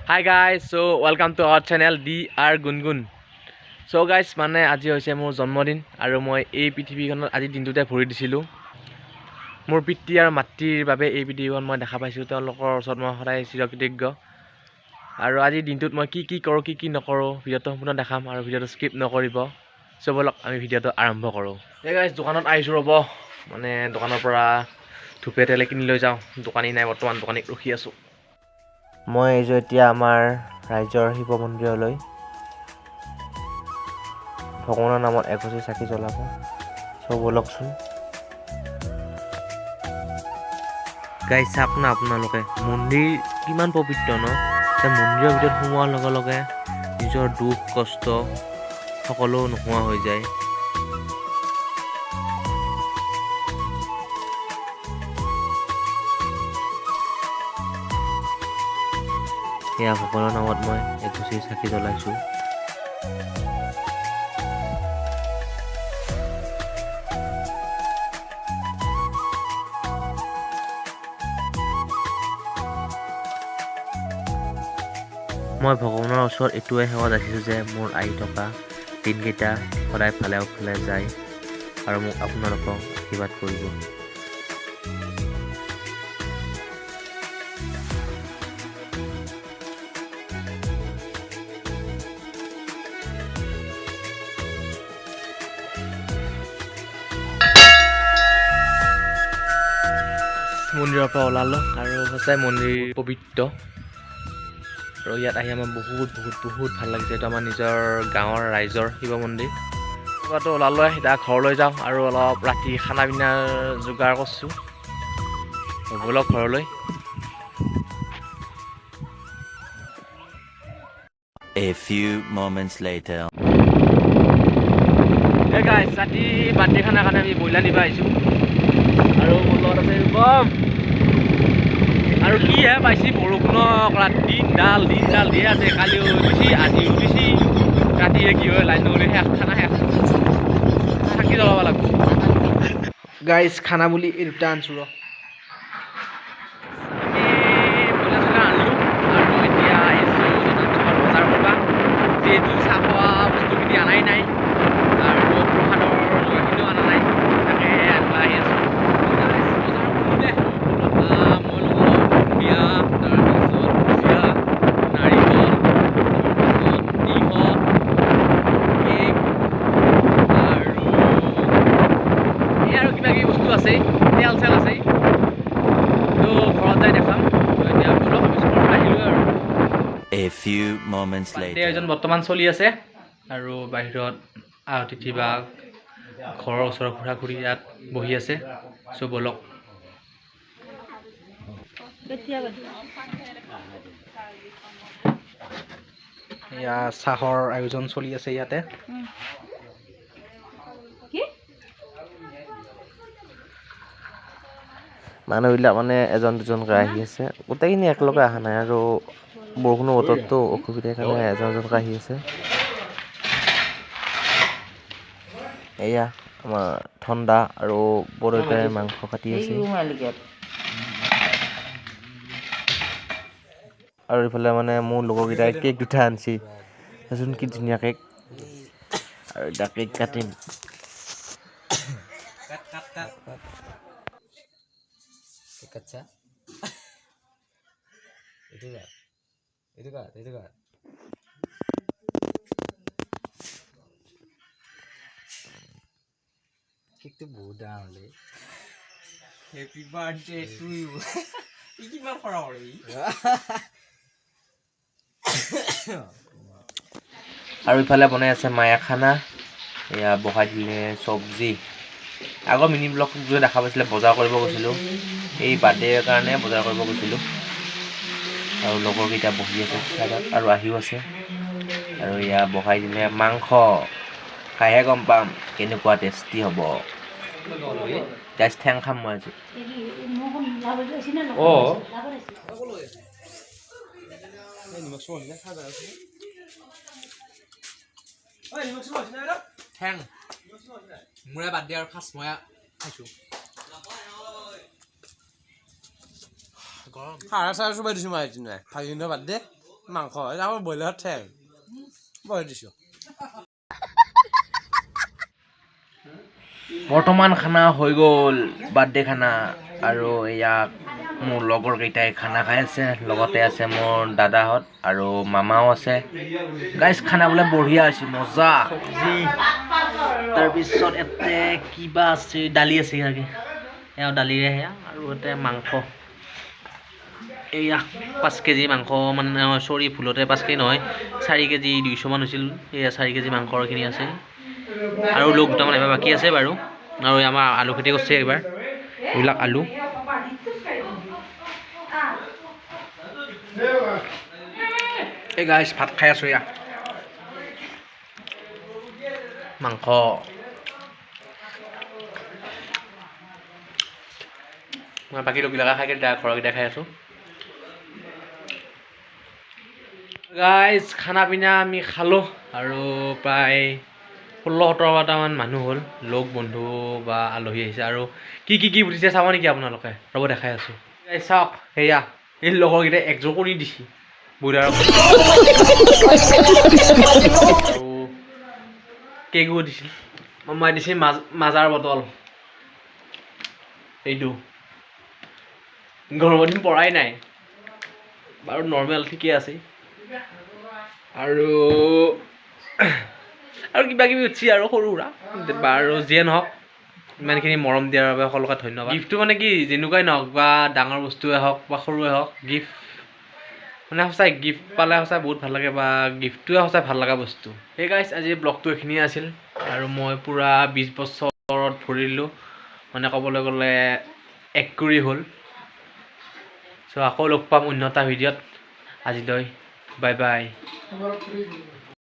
Hi guys, so welcome to our channel DR Gungun. So guys, মানে আজি হৈছে মোৰ জন্মদিন আৰু মই এই পৃথিৱীখনত আজি দিনটোতে ভৰি দিছিলোঁ। মোৰ পিতৃ আৰু মাতৃৰ বাবে এই পৃথিৱীখন মই দেখা পাইছোঁ। তেওঁলোকৰ ওচৰত মই সদায় চিৰকৃতজ্ঞ। আৰু আজি দিনটোত মই কি কৰোঁ কি নকৰোঁ ভিডিঅ'টো সম্পূৰ্ণ দেখাম আৰু ভিডিঅ'টো স্কিপ নকৰিব। সো বলক আমি ভিডিঅ'টো আৰম্ভ কৰোঁ। এই গাইজ দোকানত আহিছোঁ ৰ'ব, মানে দোকানৰ পৰা ধূপে তেলে কিনি লৈ যাওঁ। দোকানী নাই বৰ্তমান, দোকানীক ৰখি আছোঁ। মই আহিছোঁ এতিয়া আমাৰ ৰাইজৰ শিৱ মন্দিৰলৈ ভগৱানৰ নামত এগছি চাকি জ্বলাব। চব বলকচোন গাইজ, চাওক না আপোনালোকে মন্দিৰ কিমান পবিত্ৰ ন। মন্দিৰৰ ভিতৰত সোমোৱাৰ লগে লগে নিজৰ দুখ কষ্ট সকলো নোহোৱা হৈ যায়। এয়া ভগৱানৰ নামত মই এগছি চাকি জ্বলাইছোঁ। মই ভগৱানৰ ওচৰত এইটোৱে সেৱা যাচিছোঁ যে মোৰ আহি থকা দিনকেইটা সদায় ভালে কুশলে যায় আৰু মোক আপোনালোকক আশীৰ্বাদ কৰিব। মন্দিৰৰ পৰা ওলালোঁ আৰু সঁচাই মন্দিৰ পবিত্ৰ আৰু ইয়াত আহি আমাৰ বহুত ভাল লাগিছে। এইটো আমাৰ নিজৰ গাঁৱৰ ৰাইজৰ শিৱ মন্দিৰ। তো ওলালোঁ, এতিয়া ঘৰলৈ যাওঁ আৰু অলপ ৰাতি খানা পিনাৰ যোগাৰ কৰিছোঁ। ব'লক ঘৰলৈ। A few moments later. এই গাইজ, ৰাতি বাৰ্থডে খানাৰ কাৰণে আমি ব্ৰইলাৰ নিব আহিছোঁ আৰু মোৰ লগত আছে বম। আৰু কিহে পাইছি বৰষুণৰ দিনডাল দিয়ে আছে। কালিও দিছি আজিও দিছি। ৰাতিয়ে কি হয় লাইন নহ'লে শেষ, খানা শেষ, চাকি জ্বলাব লাগিব। গাইজ খানা বুলি এই দুটা আনছোঁ ৰ। ব্ৰইলাৰ চইলাৰ আনিলোঁ আৰু এতিয়া আহিছোঁ বজাৰ কৰবা। যিহেতু চাহ খোৱা বস্তুখিনি আনাই নাই আৰু প্ৰসাদৰ জয়খিনিও অনা নাই, তাকে আনিব আহি আছোঁ। তেল চেল আছে, তো ঘৰত যাই দেখাম। এতিয়া বলক আমি চহৰৰ পৰা আহিলোঁ আৰু। A few moments birthday later. আয়োজন বৰ্তমান চলি আছে আৰু বাহিৰত অতিথি বা ঘৰৰ ওচৰৰ খুৰা খুৰী ইয়াত বহি আছে। চ' বলক। এয়া চাহৰ আয়োজন চলি আছে ইয়াতে। মানুহবিলাক মানে এজন দুজনকৈ আহি আছে, গোটেইখিনি একেলগে অহা নাই আৰু বৰষুণৰ বতৰতো অসুবিধাৰ কাৰণে এজনকৈ আহি আছে। এয়া আমাৰ ঠণ্ডা আৰু বৰদেউতাই মাংস কাটি আছে আৰু ইফালে মানে মোৰ লগৰকেইটাই কেক দুটা আনিছে। চাচোন কি ধুনীয়া কেক, আৰু এতিয়া কেক কাটিম। Kacca. Itu kan. Kek tu bodoh le. Happy birthday to you. Iki mal khara le. আৰু ইফালে বনাই আছে মায়া খানা। এয়া বহাই দিলে চব্জি। আগৰ মিনি ব্লগ যদি দেখা পাইছিলে, বজাৰ কৰিব গৈছিলোঁ, এই বাৰ্থডেৰ কাৰণে বজাৰ কৰিব গৈছিলোঁ আৰু লগৰকেইটা বহি আছে চাইডত আৰু আহিও আছে। আৰু এয়া বহাই দিলে মাংস, খাইহে গম পাম কেনেকুৱা টেষ্টি হ'ব। গাইজ ঠেং খাম মই আজি। ঠেং মোৰে বাদ দিয়া আৰু ফাৰ্ষ্ট মই খাইছোঁ। গৰম সাৰা চাৰা চুবাই দিছোঁ মই আজি নাই ভাগিনৰ বাদ দে। মাংস আমাৰ ব্ৰইলাৰ ঠেং বহাই দিছোঁ বৰ্তমান খানা হৈ গ'ল বাৰ্থডে খানা আৰু ইয়াক মোৰ লগৰ কেইটাই খানা খাই আছে লগতে আছে মোৰ দাদাহঁত আৰু মামাও আছে গাইজ খানা বোলে বঢ়িয়া হৈছে মজা তাৰপিছত ইয়াতে কিবা আছে দালি আছে চাগে এয়া দালিৰে সেয়া আৰু ইয়াতে মাংস এয়া 5 কেজি মাংস মানে চৰি ভুলতে 5 কেজি নহয় 4 কেজি 200 মান হৈছিল এয়া 4 কেজি মাংসৰখিনি আছে আৰু লোক দুটামান এবাৰ বাকী আছে বাৰু আৰু আমাৰ আলু খেতি কৰিছে এইবাৰ এইবিলাক আলু এই গাইছ ভাত খাই আছোঁ এয়া মাংস মই বাকী লোকবিলাকে খাই ঘৰৰকেইটা খাই আছোঁ গাইজ খানা পিনা আমি খালোঁ আৰু প্ৰায় 16-17টামান মানুহ হ'ল লগ বন্ধু বা আলহী আহিছে আৰু কি উঠিছে চাব নেকি আপোনালোকে ৰ'ব দেখাই আছোঁ চাওক সেয়া এই লগৰকেইটাই একযোৰ কৰি দিছে বুঢ়াৰ আৰু কেকো দিছিল মামাই দিছে মাজাৰ বটল এইটো গৰমৰ দিন পৰাই নাই বাৰু নৰ্মেল ঠিকে আছে আৰু কিবা কিবি উঠছি আৰু সৰু সুৰা বাৰু যিয়ে নহওক ইমানখিনি মৰম দিয়াৰ বাবে সকলোকে ধন্যবাদ গিফ্টটো মানে কি যেনেকুৱাই নহওক বা ডাঙৰ বস্তুৱে হওক বা সৰুৱে হওক গিফ্ট মানে সঁচাই গিফ্ট পালে সঁচাই বহুত ভাল লাগে বা গিফ্টটোৱে সঁচাই ভাল লগা বস্তু সেই গাইছ আজি ব্লগটো এইখিনিয়ে আছিল আৰু মই পূৰা 20 বছৰত ভৰিলোঁ মানে ক'বলৈ গ'লে 1 কুৰি হ'ল চ' আকৌ লগ পাম অন্য এটা ভিডিঅ'ত আজিলৈ বাই বাই